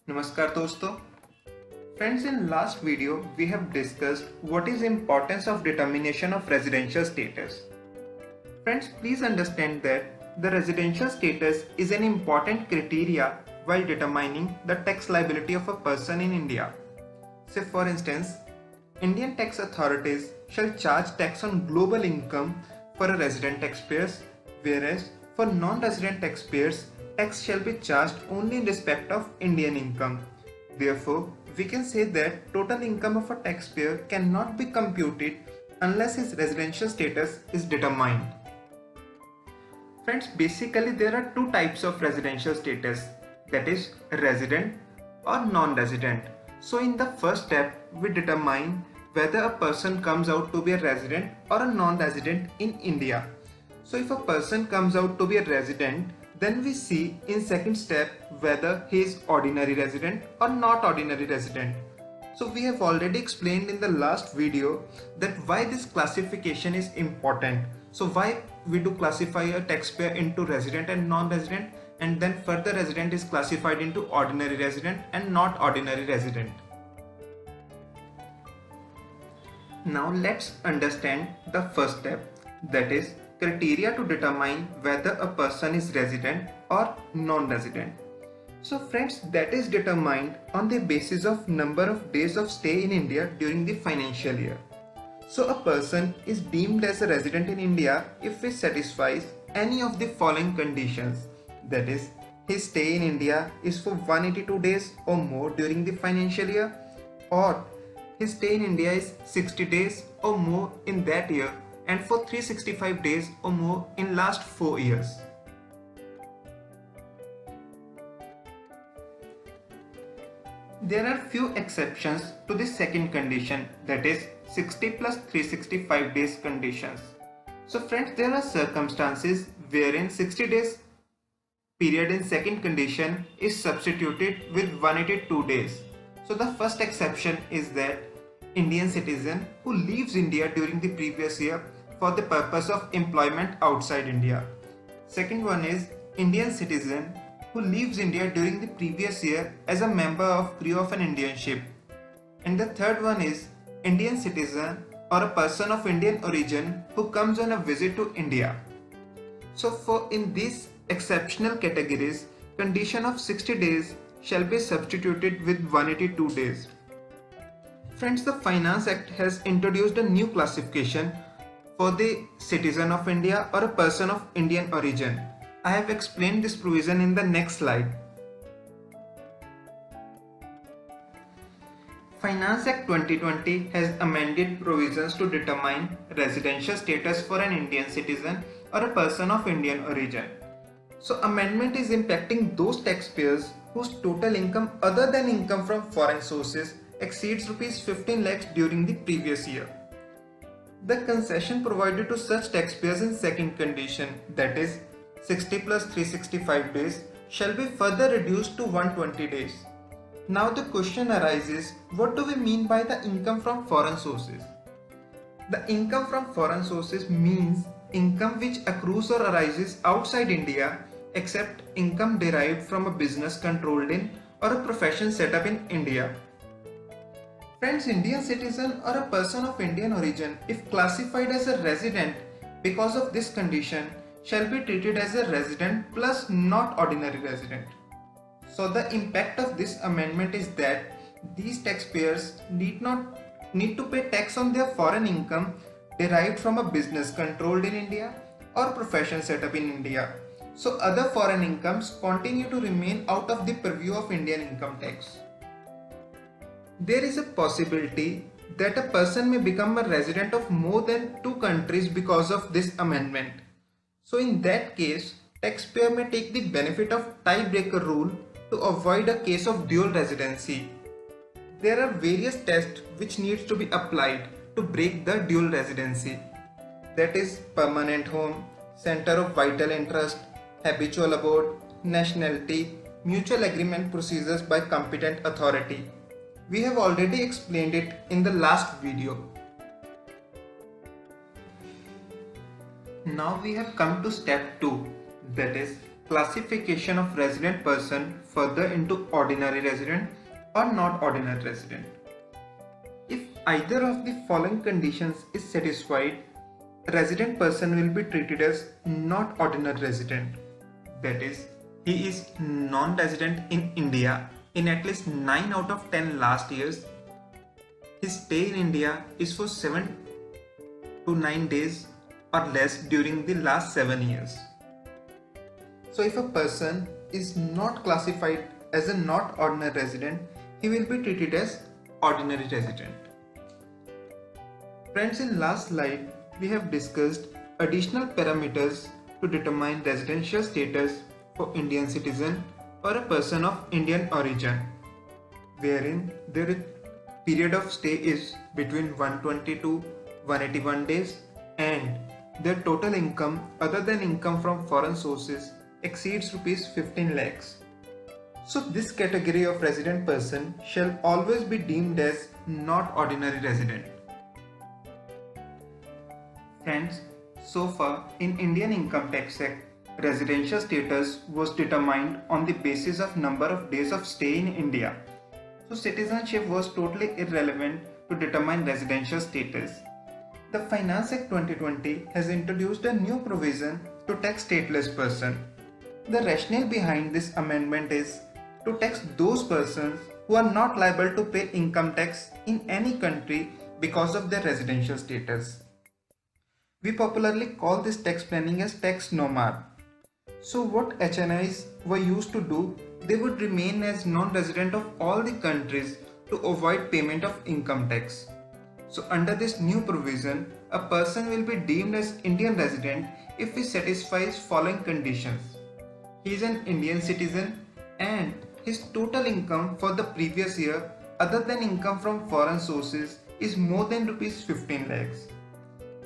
Namaskar दोस्तों. Friends, in last video we have discussed what is importance of determination of residential status. Friends, please understand that the residential status is an important criteria while determining the tax liability of a person in India. Say for instance, Indian tax authorities shall charge tax on global income for a resident taxpayers, whereas for non-resident taxpayers, tax shall be charged only in respect of Indian income. Therefore, we can say that total income of a taxpayer cannot be computed unless his residential status is determined. Friends, basically there are two types of residential status, that is resident or non-resident. So in the first step, we determine whether a person comes out to be a resident or a non-resident in India. So if a person comes out to be a resident, then we see in second step whether he is ordinary resident or not ordinary resident. So we have already explained in the last video that why this classification is important. So why we do classify a taxpayer into resident and non-resident, and then further resident is classified into ordinary resident and not ordinary resident. Now let's understand the first step, that is criteria to determine whether a person is resident or non-resident. So friends, that is determined on the basis of number of days of stay in India during the financial year. So a person is deemed as a resident in India if he satisfies any of the following conditions, that is his stay in India is for 182 days or more during the financial year, or his stay in India is 60 days or more in that year and for 365 days or more in last 4 years. There are few exceptions to the second condition, that is 60 plus 365 days conditions. So friends, there are circumstances wherein 60 days period in second condition is substituted with 182 days. So the first exception is that Indian citizen who leaves India during the previous year for the purpose of employment outside India. Second one is Indian citizen who leaves India during the previous year as a member of crew of an Indian ship. And the third one is Indian citizen or a person of Indian origin who comes on a visit to India. So for in these exceptional categories, condition of 60 days shall be substituted with 182 days. Friends, the Finance Act has introduced a new classification for the citizen of India or a person of Indian origin. I have explained this provision in the next slide. Finance Act 2020 has amended provisions to determine residential status for an Indian citizen or a person of Indian origin. So amendment is impacting those taxpayers whose total income other than income from foreign sources exceeds Rs 15 lakhs during the previous year. The concession provided to such taxpayers in second condition, that is 60 plus 365 days, shall be further reduced to 120 days. Now the question arises, what do we mean by the income from foreign sources? The income from foreign sources means income which accrues or arises outside India except income derived from a business controlled in or a profession set up in India. Friends, Indian citizen or a person of Indian origin, if classified as a resident because of this condition, shall be treated as a resident plus not ordinary resident. So the impact of this amendment is that these taxpayers need to pay tax on their foreign income derived from a business controlled in India or profession set up in India. So other foreign incomes continue to remain out of the purview of Indian income tax. There is a possibility that a person may become a resident of more than two countries because of this amendment. So in that case, taxpayer may take the benefit of tiebreaker rule to avoid a case of dual residency. There are various tests which needs to be applied to break the dual residency. That is permanent home, center of vital interest, habitual abode, nationality, mutual agreement procedures by competent authority. We have already explained it in the last video. Now we have come to step 2, that is classification of resident person further into ordinary resident or not ordinary resident. If either of the following conditions is satisfied, a resident person will be treated as not ordinary resident. That is, he is non-resident in India in at least 9 out of 10 last years. His stay in India is for 7 to 9 days or less during the last 7 years. So if a person is not classified as a not ordinary resident, he will be treated as ordinary resident. Friends, in last slide, we have discussed additional parameters to determine residential status for Indian citizen or a person of Indian origin, wherein their period of stay is between 120 to 181 days and their total income other than income from foreign sources exceeds rupees 15 lakhs. So this category of resident person shall always be deemed as not ordinary resident. Friends, so far in Indian Income Tax Act, residential status was determined on the basis of number of days of stay in India. So citizenship was totally irrelevant to determine residential status. The Finance Act 2020 has introduced a new provision to tax stateless person. The rationale behind this amendment is to tax those persons who are not liable to pay income tax in any country because of their residential status. We popularly call this tax planning as tax nomad. So what HNIs were used to do, they would remain as non-resident of all the countries to avoid payment of income tax. So under this new provision, a person will be deemed as Indian resident if he satisfies following conditions. He is an Indian citizen and his total income for the previous year other than income from foreign sources is more than rupees 15 lakhs.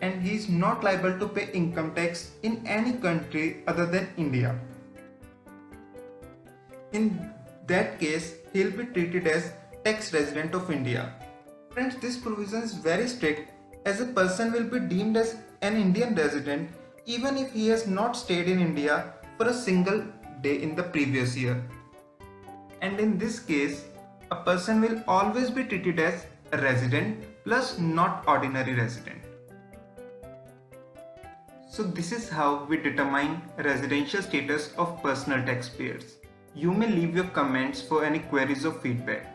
And he is not liable to pay income tax in any country other than India. In that case, he will be treated as tax resident of India. Friends, this provision is very strict as a person will be deemed as an Indian resident even if he has not stayed in India for a single day in the previous year. And in this case, a person will always be treated as a resident plus not ordinary resident. So this is how we determine residential status of personal taxpayers. You may leave your comments for any queries or feedback.